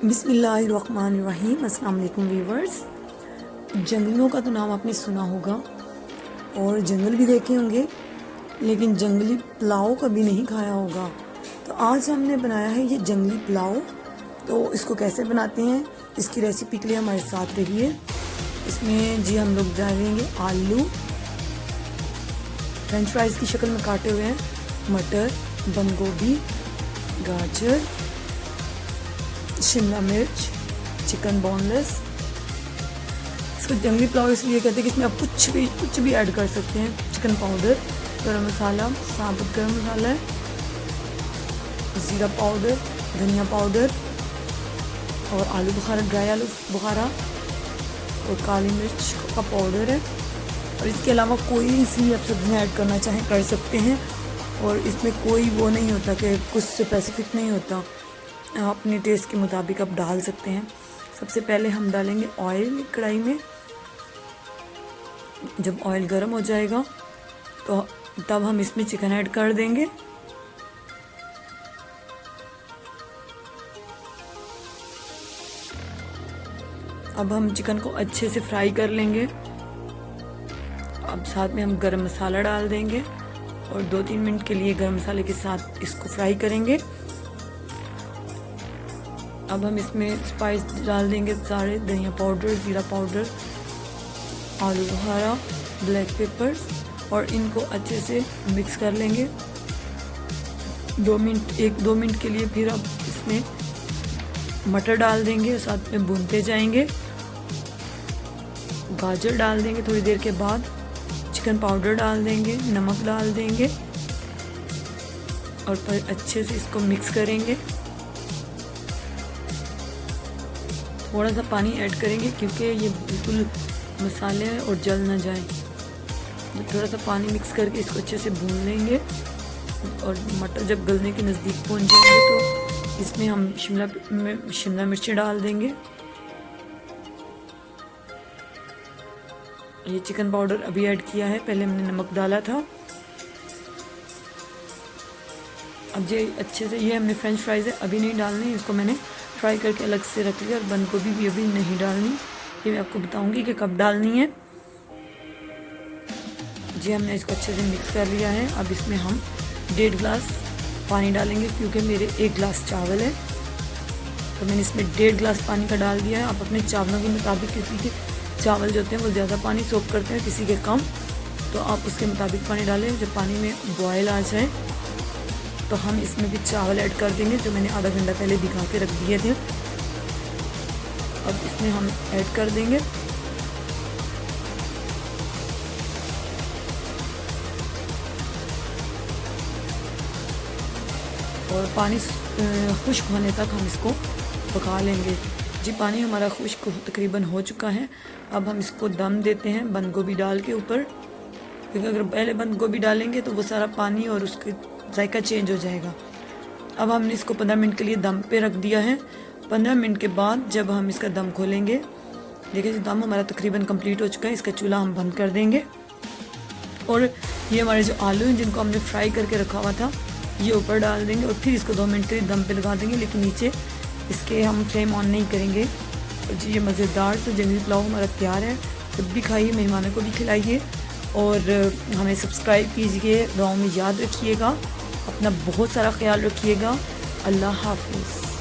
बिस्मिल्लाहिर्रहमानिर्रहीम। अस्सलाम वालेकुम व्यूवर्स। जंगलों का तो नाम आपने सुना होगा और जंगल भी देखे होंगे, लेकिन जंगली पुलाव कभी नहीं खाया होगा। तो आज हमने बनाया है ये जंगली पुलाव। तो इसको कैसे बनाते हैं, इसकी रेसिपी के लिए हमारे साथ रहिए। इसमें जी हम लोग डालेंगे आलू फ्रेंच फ्राइज़ की शक्ल में काटे हुए हैं, मटर, बंद गोभी, गाजर, शिमला मिर्च, चिकन बोनलेस। इसको जंगली पुलाव इसलिए कहते हैं कि इसमें आप कुछ भी ऐड कर सकते हैं। चिकन पाउडर, गरम मसाला, साबुत गरम मसाला, ज़ीरा पाउडर, धनिया पाउडर और आलू बुखारा, ड्राई आलू बुखारा और काली मिर्च का पाउडर है। और इसके अलावा कोई सी आप सब्जियाँ ऐड करना चाहें कर सकते हैं। और इसमें कोई वो नहीं होता कि कुछ स्पेसिफिक नहीं होता, आप अपने टेस्ट के मुताबिक आप डाल सकते हैं। सबसे पहले हम डालेंगे ऑयल कढ़ाई में। जब ऑयल गर्म हो जाएगा तो तब हम इसमें चिकन ऐड कर देंगे। अब हम चिकन को अच्छे से फ्राई कर लेंगे। अब साथ में हम गरम मसाला डाल देंगे और 2-3 मिनट के लिए गरम मसाले के साथ इसको फ्राई करेंगे। अब हम इसमें स्पाइस डाल देंगे सारे, धनिया पाउडर, ज़ीरा पाउडर, आलू बुखारा, ब्लैक पेपर्स, और इनको अच्छे से मिक्स कर लेंगे 1-2 मिनट के लिए। फिर अब इसमें मटर डाल देंगे और साथ में भूनते जाएंगे। गाजर डाल देंगे थोड़ी देर के बाद, चिकन पाउडर डाल देंगे, नमक डाल देंगे और फिर अच्छे से इसको मिक्स करेंगे। थोड़ा सा पानी ऐड करेंगे क्योंकि ये बिल्कुल मसाले हैं और जल ना जाए। थोड़ा सा पानी मिक्स करके इसको अच्छे से भून लेंगे और मटर जब गलने के नज़दीक पहुंच जाएंगे तो इसमें हम शिमला मिर्ची डाल देंगे। ये चिकन पाउडर अभी ऐड किया है, पहले हमने नमक डाला था। अब ये अच्छे से, ये हमने फ्रेंच फ्राइज़ है अभी नहीं डालनी, इसको मैंने फ्राई करके अलग से रख लिया। और बंद गोभी भी अभी नहीं डालनी, ये मैं आपको बताऊंगी कि कब डालनी है। जी हमने इसको अच्छे से मिक्स कर लिया है। अब इसमें हम 1.5 गिलास पानी डालेंगे क्योंकि मेरे 1 गिलास चावल है, तो मैंने इसमें 1.5 गिलास पानी का डाल दिया है। आप अपने चावलों के मुताबिक, किसी के चावल जो होते हैं वो ज़्यादा पानी सोख करते हैं, किसी के कम, तो आप उसके मुताबिक पानी डालें। जब पानी में बॉयल आ जाए तो हम इसमें भी चावल ऐड कर देंगे जो मैंने आधा घंटा पहले भिगा के रख दिए थे। अब इसमें हम ऐड कर देंगे और पानी खुश्क होने तक हम इसको पका लेंगे। जी पानी हमारा खुश्क तकरीबन हो चुका है। अब हम इसको दम देते हैं बंद गोभी डाल के ऊपर, क्योंकि अगर पहले बंद गोभी डालेंगे तो वो सारा पानी और उसके जायका चेंज हो जाएगा। अब हमने इसको 15 मिनट के लिए दम पे रख दिया है। 15 मिनट के बाद जब हम इसका दम खोलेंगे, देखिए दम हमारा तकरीबन कंप्लीट हो चुका है। इसका चूल्हा हम बंद कर देंगे और ये हमारे जो आलू हैं जिनको हमने फ्राई करके रखा हुआ था ये ऊपर डाल देंगे और फिर इसको 2 मिनट के लिए दम पे लगा देंगे, लेकिन नीचे इसके हम फ्लेम ऑन नहीं करेंगे। और जी ये मज़ेदार से जंगली पुलाव हमारा तैयार है। खुद भी खाइए, मेहमानों को भी खिलाइए और हमें सब्सक्राइब कीजिए। दुआओं में याद रखिएगा, अपना बहुत सारा ख्याल रखिएगा। अल्लाह हाफिज़।